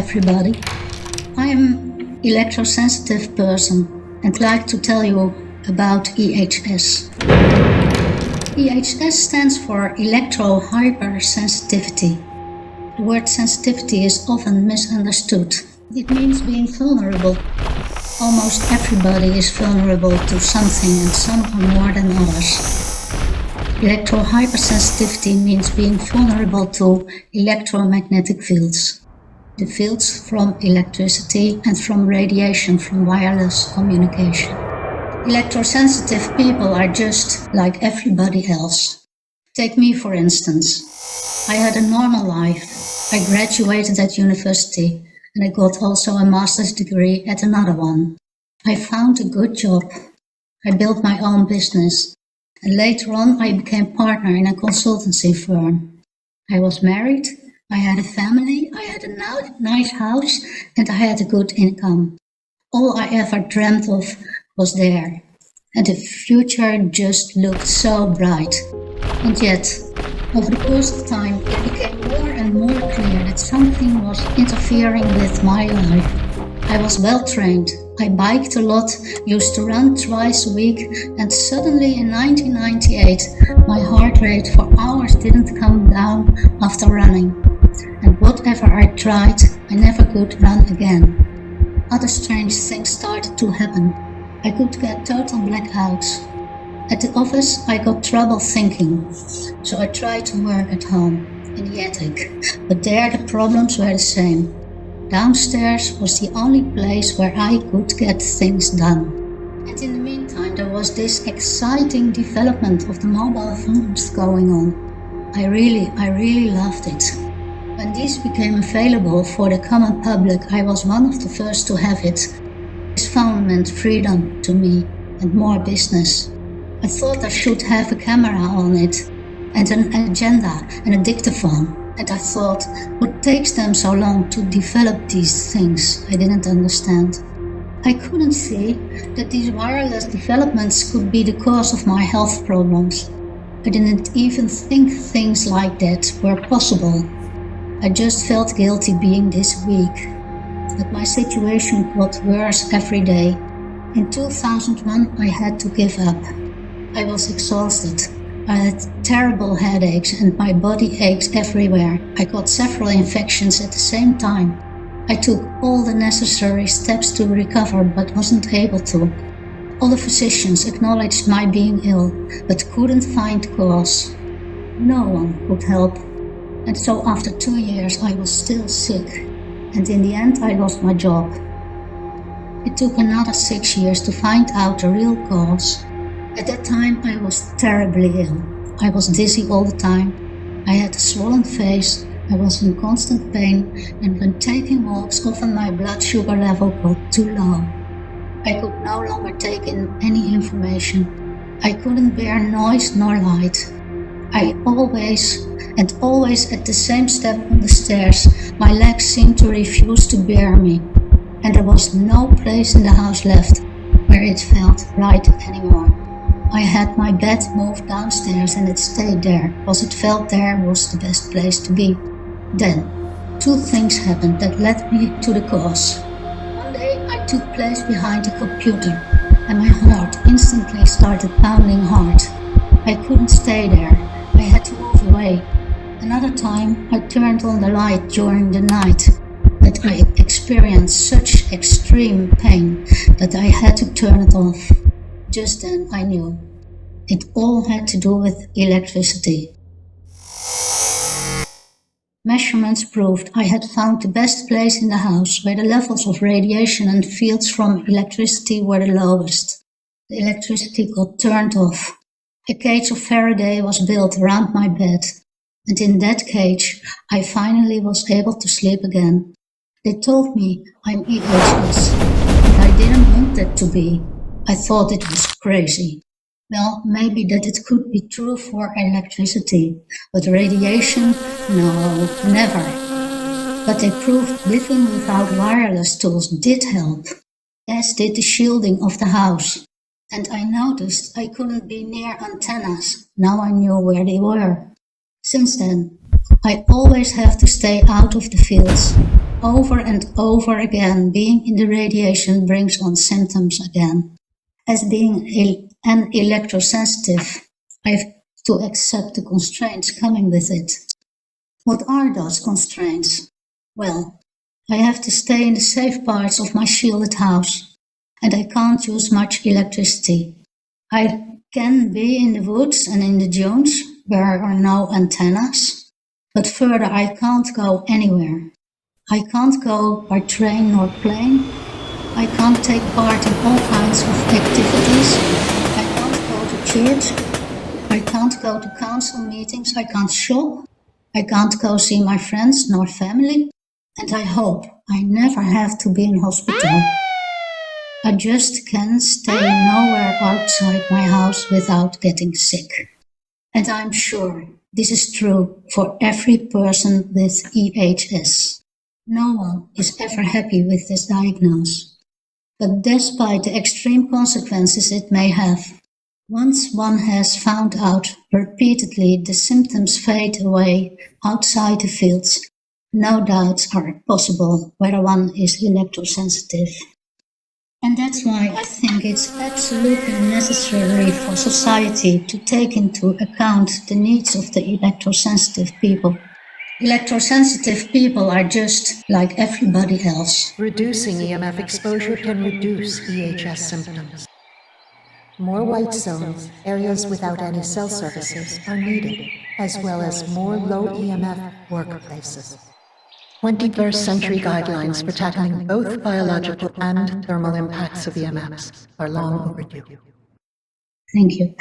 everybody. I am an electrosensitive person and like to tell you about EHS. EHS stands for electro-hypersensitivity. The word sensitivity is often misunderstood. It means being vulnerable. Almost everybody is vulnerable to something and some are more than others. Electro-hypersensitivity means being vulnerable to electromagnetic fields. The fields from electricity and from radiation from wireless communication. Electrosensitive people are just like everybody else. Take me for instance. I had a normal life. I graduated at university and I got also a master's degree at another one. I found a good job. I built my own business. And later on, I became partner in a consultancy firm. I was married, I had a family, I had a nice house, and I had a good income. All I ever dreamt of was there. And the future just looked so bright. And yet, over the course of time, it became more and more clear that something was interfering with my life. I was well trained. I biked a lot, used to run twice a week, and suddenly in 1998, my heart rate for hours didn't come down after running. And whatever I tried, I never could run again. Other strange things started to happen. I could get total blackouts. At the office, I got trouble thinking, so I tried to work at home, in the attic, but there the problems were the same. Downstairs was the only place where I could get things done. And in the meantime, there was this exciting development of the mobile phones going on. I really loved it. When these became available for the common public, I was one of the first to have it. This phone meant freedom to me and more business. I thought I should have a camera on it and an agenda and a dictaphone. And I thought, what takes them so long to develop these things? I didn't understand. I couldn't see that these wireless developments could be the cause of my health problems. I didn't even think things like that were possible. I just felt guilty being this weak. But my situation got worse every day. In 2001, I had to give up. I was exhausted. I had terrible headaches and my body ached everywhere. I got several infections at the same time. I took all the necessary steps to recover but wasn't able to. All the physicians acknowledged my being ill but couldn't find cause. No one could help. And so after 2 years I was still sick. And in the end I lost my job. It took another 6 years to find out the real cause. At that time I was terribly ill. I was dizzy all the time. I had a swollen face. I was in constant pain and when taking walks often my blood sugar level got too low. I could no longer take in any information. I couldn't bear noise nor light. I always at the same step on the stairs, my legs seemed to refuse to bear me. And there was no place in the house left where it felt right anymore. I had my bed moved downstairs and it stayed there, because it felt there was the best place to be. Then, 2 things happened that led me to the cause. One day I took place behind a computer and my heart instantly started pounding hard. I couldn't stay there. I had to move away. Another time I turned on the light during the night, but I experienced such extreme pain that I had to turn it off. Just then I knew. It all had to do with electricity. Measurements proved I had found the best place in the house where the levels of radiation and fields from electricity were the lowest. The electricity got turned off. A cage of Faraday was built around my bed, and in that cage I finally was able to sleep again. They told me I'm EHS, and I didn't want that to be. I thought it was crazy. Well, maybe that it could be true for electricity, but radiation? No, never. But they proved living without wireless tools did help, as did the shielding of the house. And I noticed I couldn't be near antennas. Now I knew where they were. Since then, I always have to stay out of the fields. Over and over again, being in the radiation brings on symptoms again. As being an electrosensitive, I have to accept the constraints coming with it. What are those constraints? Well, I have to stay in the safe parts of my shielded house, and I can't use much electricity. I can be in the woods and in the dunes where are no antennas, but further I can't go anywhere. I can't go by train nor plane. I can't take part in all kinds of activities. I can't go to church. I can't go to council meetings. I can't shop. I can't go see my friends nor family. And I hope I never have to be in hospital. I just can stay nowhere outside my house without getting sick. And I'm sure this is true for every person with EHS. No one is ever happy with this diagnosis. But despite the extreme consequences it may have, once one has found out repeatedly the symptoms fade away outside the fields, no doubts are possible whether one is electrosensitive. And that's why I think it's absolutely necessary for society to take into account the needs of the electrosensitive people. Electrosensitive people are just like everybody else. Reducing EMF exposure can reduce EHS symptoms. More white zones, areas without any cell services, are needed, as well as more low EMF workplaces. 21st century guidelines for tackling both biological and thermal impacts of EMFs are long overdue. Thank you.